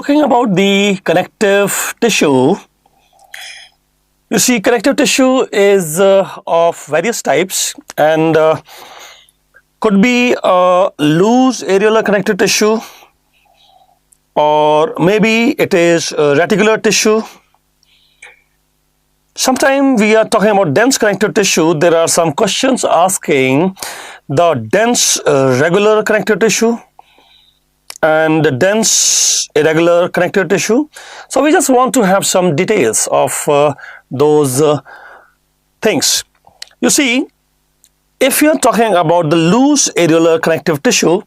talking about the connective tissue, you see connective tissue is of various types and could be a loose areolar connective tissue, or maybe it is reticular tissue. Sometimes we are talking about dense connective tissue. There are some questions asking the dense regular connective tissue and the dense irregular connective tissue. So we just want to have some details of those things. You see, if you are talking about the loose areolar connective tissue,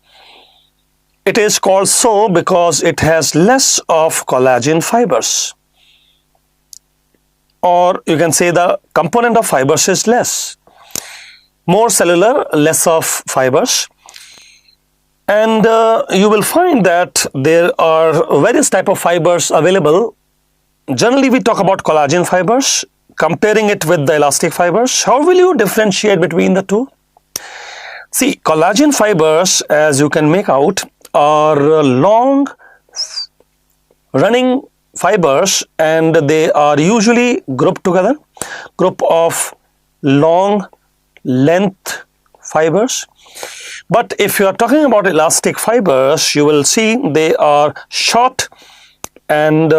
it is called so because it has less of collagen fibers, or you can say the component of fibers is less. More cellular, less of fibers. And you will find that there are various type of fibers available. Generally we talk about collagen fibers, comparing it with the elastic fibers. How will you differentiate between the two? See, collagen fibers, as you can make out, are long running fibers and they are usually grouped together, group of long length fibers. But if you are talking about elastic fibers, you will see they are short and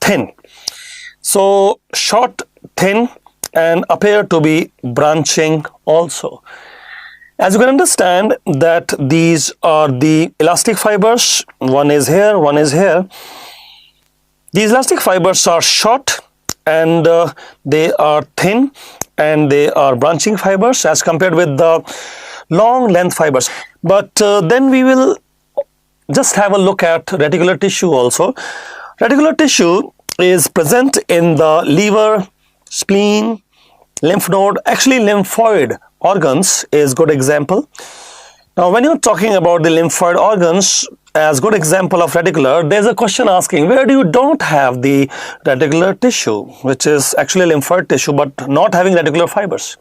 thin. So short, thin, and appear to be branching also. As you can understand that these are the elastic fibers, one is here, one is here. These elastic fibers are short and they are thin and they are branching fibers as compared with the long length fibers. But then we will just have a look at reticular tissue also. Reticular tissue is present in the liver, spleen, lymph node. Actually, lymphoid organs is good example. Now when you're talking about the lymphoid organs as good example of reticular, there's a question asking where do you don't have the reticular tissue, which is actually lymphoid tissue but not having reticular fibers.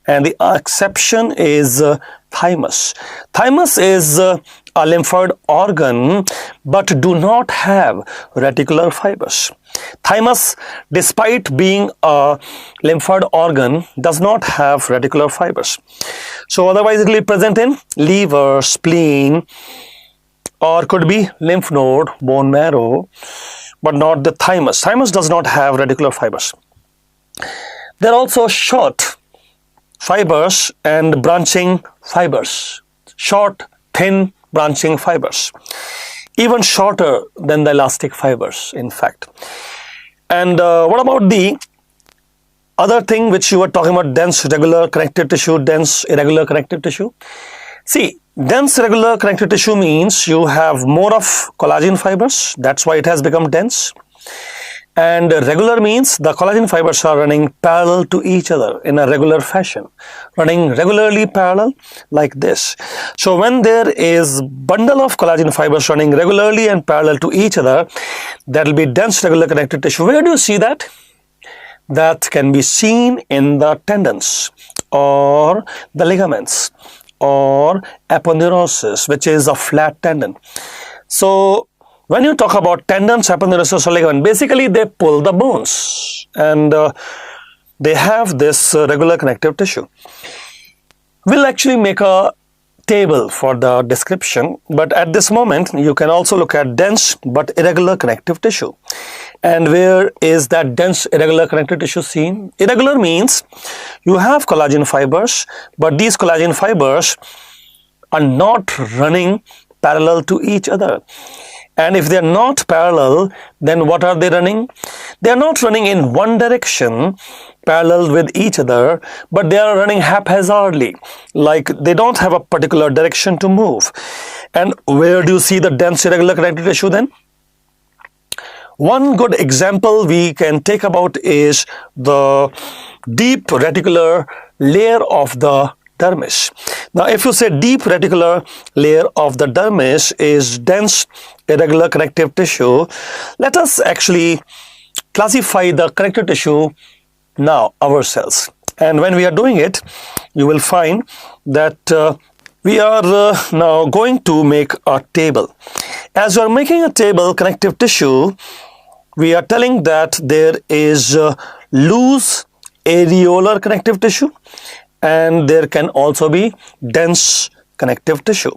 And the exception is thymus. Thymus is a lymphoid organ but do not have reticular fibers. Thymus, despite being a lymphoid organ, does not have reticular fibers. So otherwise it will be present in liver, spleen, or could be lymph node, bone marrow, but not the thymus. Thymus does not have reticular fibers. There are also short fibers and branching fibers. Short, thin, branching fibers. Even shorter than the elastic fibers, in fact. And what about the other thing which you were talking about, dense regular connective tissue, dense irregular connective tissue? See, dense regular connective tissue means you have more of collagen fibers, that's why it has become dense. And regular means the collagen fibers are running parallel to each other in a regular fashion, running regularly parallel like this. So when there is bundle of collagen fibers running regularly and parallel to each other, that will be dense regular connective tissue. Where do you see that? That can be seen in the tendons or the ligaments or aponeurosis, which is a flat tendon. So when you talk about tendons, aponeurosis or ligament, basically they pull the bones and they have this regular connective tissue. We'll actually make a table for the description, but at this moment you can also look at dense but irregular connective tissue. And where is that dense irregular connective tissue seen? Irregular means you have collagen fibers, but these collagen fibers are not running parallel to each other. And if they are not parallel, then what are they running? They are not running in one direction parallel with each other, but they are running haphazardly, like they don't have a particular direction to move. And where do you see the dense irregular connective tissue then? One good example we can take about is the deep reticular layer of the dermis. Now if you say deep reticular layer of the dermis is dense irregular connective tissue, let us actually classify the connective tissue now ourselves. And when we are doing it, you will find that We are now going to make a table. As we are making a table, connective tissue, we are telling that there is loose areolar connective tissue and there can also be dense connective tissue.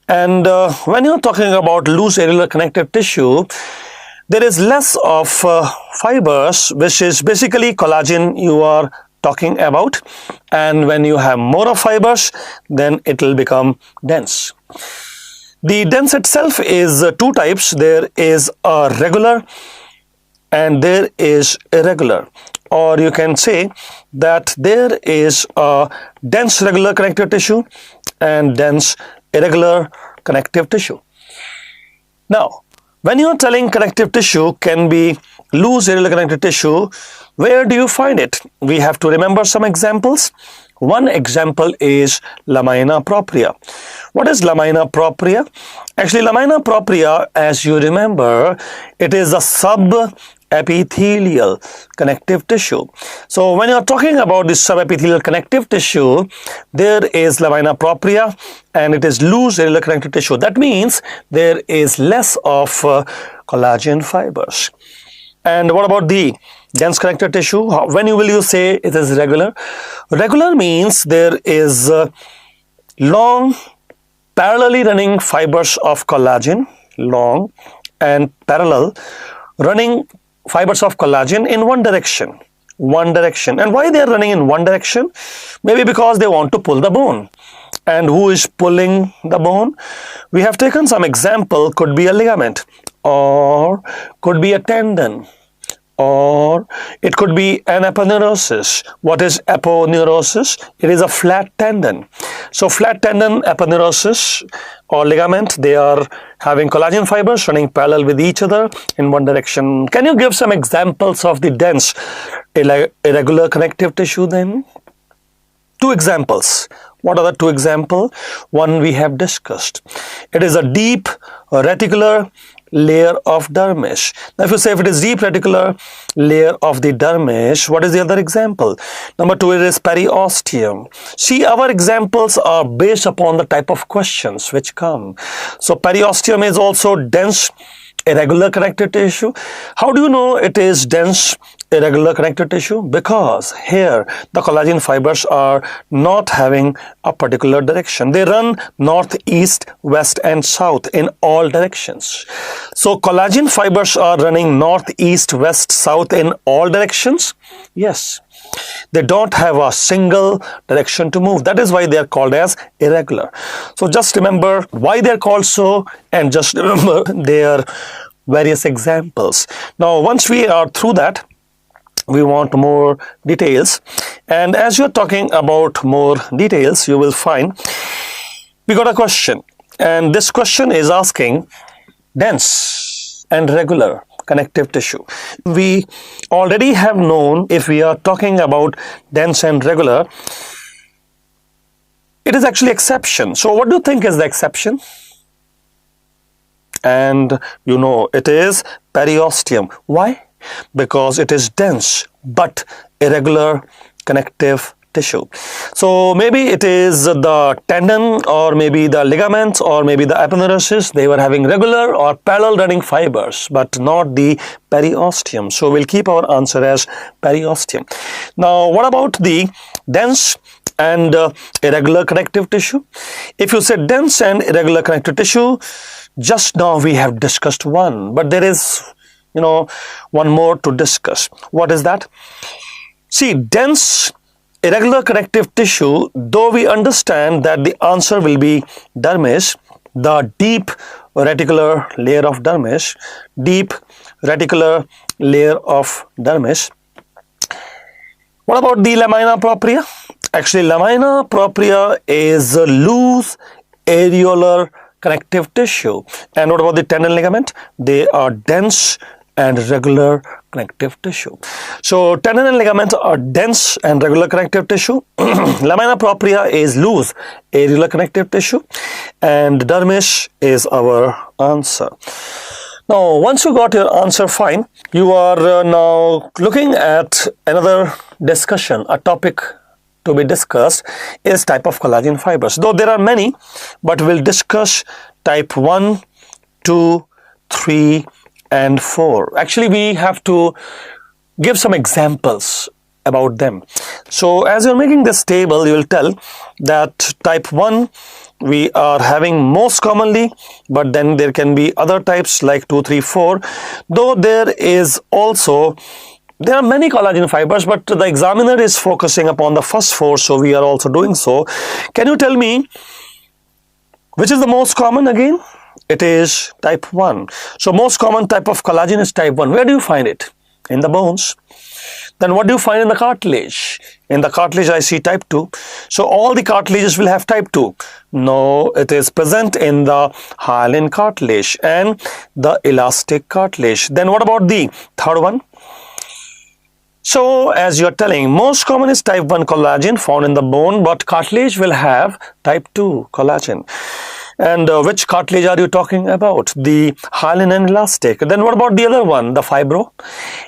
And when you're talking about loose areolar connective tissue, there is less of fibers, which is basically collagen you are talking about, and when you have more of fibers, then it will become dense. The dense itself is two types. There is a regular and there is irregular, or you can say that there is a dense regular connective tissue and dense irregular connective tissue. Now, when you are telling connective tissue can be loose areolar connective tissue, where do you find it? We have to remember some examples. One example is lamina propria. What is lamina propria? Actually, lamina propria, as you remember, it is a subepithelial connective tissue. So when you are talking about this subepithelial connective tissue, there is lamina propria and it is loose areolar connective tissue. That means there is less of collagen fibers. And what about the dense connective tissue? When will you say it is regular? Regular means there is long parallelly running fibers of collagen, long and parallel running fibers of collagen in one direction. And why they are running in one direction? Maybe because they want to pull the bone. And who is pulling the bone? We have taken some example. Could be a ligament, or could be a tendon, or it could be an aponeurosis. What is aponeurosis? It is a flat tendon. So flat tendon, aponeurosis or ligament, they are having collagen fibers running parallel with each other in one direction. Can you give some examples of the dense irregular connective tissue then? Two examples. What are the two examples? One we have discussed. It is a deep reticular layer of dermis. Now, if you say if it is deep reticular layer of the dermis, what is the other example? Number two, it is periosteum. See, our examples are based upon the type of questions which come. So, periosteum is also dense irregular connective tissue. How do you know it is dense irregular connective tissue? Because here the collagen fibers are not having a particular direction. They run north, east, west and south in all directions. So collagen fibers are running north, east, west, south in all directions. Yes. They don't have a single direction to move. That is why they are called as irregular. So just remember why they are called so, and just remember their various examples. Now, once we are through that, we want more details. And as you're talking about more details, you will find we got a question. And this question is asking dense and regular connective tissue. We already have known, if we are talking about dense and regular, it is actually exception. So what do you think is the exception? And you know it is periosteum. Why? Because it is dense but irregular connective tissue. So maybe it is the tendon, or maybe the ligaments, or maybe the aponeurosis. They were having regular or parallel running fibers, but not the periosteum. So we'll keep our answer as periosteum. Now, what about the dense and irregular connective tissue? If you say dense and irregular connective tissue, just now we have discussed one, but there is, one more to discuss. What is that? See, dense irregular connective tissue, though we understand that the answer will be dermis, the deep reticular layer of dermis, What about the lamina propria? Actually, lamina propria is a loose areolar connective tissue. And what about the tendon ligament? They are dense and regular connective tissue. So tendon and ligament are dense and regular connective tissue. Lamina propria is loose areolar connective tissue, and dermis is our answer. Now, once you got your answer, fine. You are now looking at another discussion, a topic to be discussed is type of collagen fibers. Though there are many, but we'll discuss type 1, 2, 3 and 4. Actually, we have to give some examples about them. So as you're making this table, you will tell that type 1 we are having most commonly, but then there can be other types like 2, 3, 4. Though there are many collagen fibers, but the examiner is focusing upon the first 4, so we are also doing so. Can you tell me which is the most common again? It is type 1. So most common type of collagen is type 1. Where do you find it? In the bones. Then what do you find in the cartilage? In the cartilage I see type 2. So all the cartilages will have type 2. No, it is present in the hyaline cartilage and the elastic cartilage. Then what about the third one? So as you are telling, most common is type 1 collagen found in the bone, but cartilage will have type 2 collagen. And which cartilage are you talking about? The hyaline and elastic. Then what about the other one, the fibro?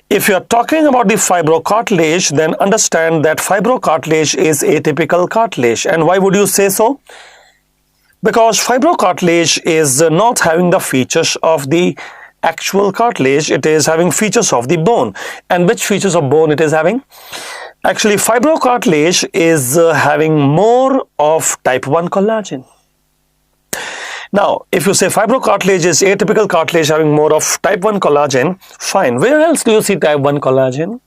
If you are talking about the fibrocartilage, then understand that fibrocartilage is atypical cartilage. And why would you say so? Because fibrocartilage is not having the features of the actual cartilage, it is having features of the bone. And which features of bone it is having? Actually, fibrocartilage is having more of type 1 collagen. Now, if you say fibrocartilage is atypical cartilage having more of type 1 collagen, fine. Where else do you see type 1 collagen?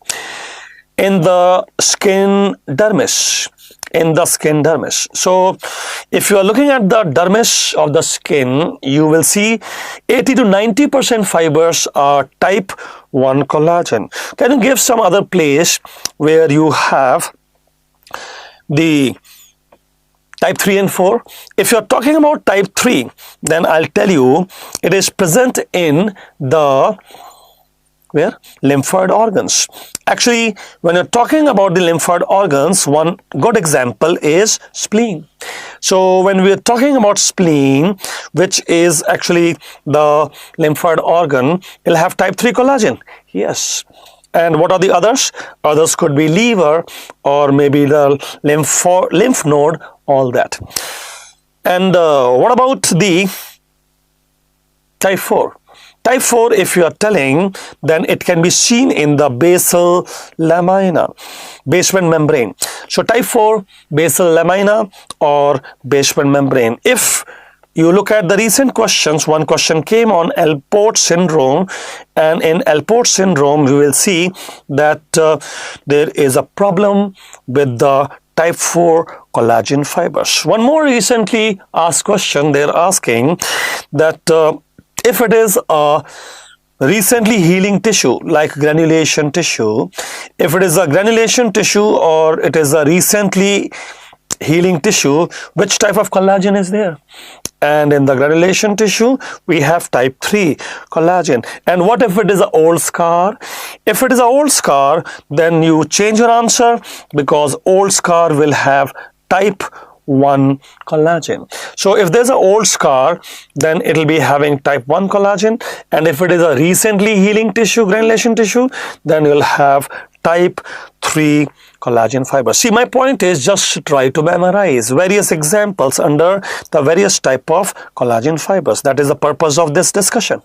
In the skin dermis. In the skin dermis. So, if you are looking at the dermis of the skin, you will see 80 to 90% fibers are type 1 collagen. Can you give some other place where you have the type 3 and 4? If you're talking about type 3, then I'll tell you it is present in the lymphoid organs. Actually, when you're talking about the lymphoid organs, one good example is spleen. So when we're talking about spleen, which is actually the lymphoid organ, it'll have type 3 collagen. Yes. And what are the others? Others could be liver or maybe the lymph node, all that. And what about the type 4? Type 4, if you are telling, then it can be seen in the basal lamina, basement membrane. So type 4, basal lamina or basement membrane. If you look at the recent questions, one question came on Alport syndrome, and in Alport syndrome you will see that there is a problem with the type 4 collagen fibers. One more recently asked question, they're asking that if it is a recently healing tissue like granulation tissue, if it is a granulation tissue or it is a recently healing tissue, which type of collagen is there? And in the granulation tissue, we have type 3 collagen. And what if it is an old scar? If it is an old scar, then you change your answer because old scar will have type 1 collagen. So if there's an old scar, then it will be having type 1 collagen. And if it is a recently healing tissue, granulation tissue, then you'll have type 3 collagen fiber. See, my point is just try to memorize various examples under the various type of collagen fibers. That is the purpose of this discussion.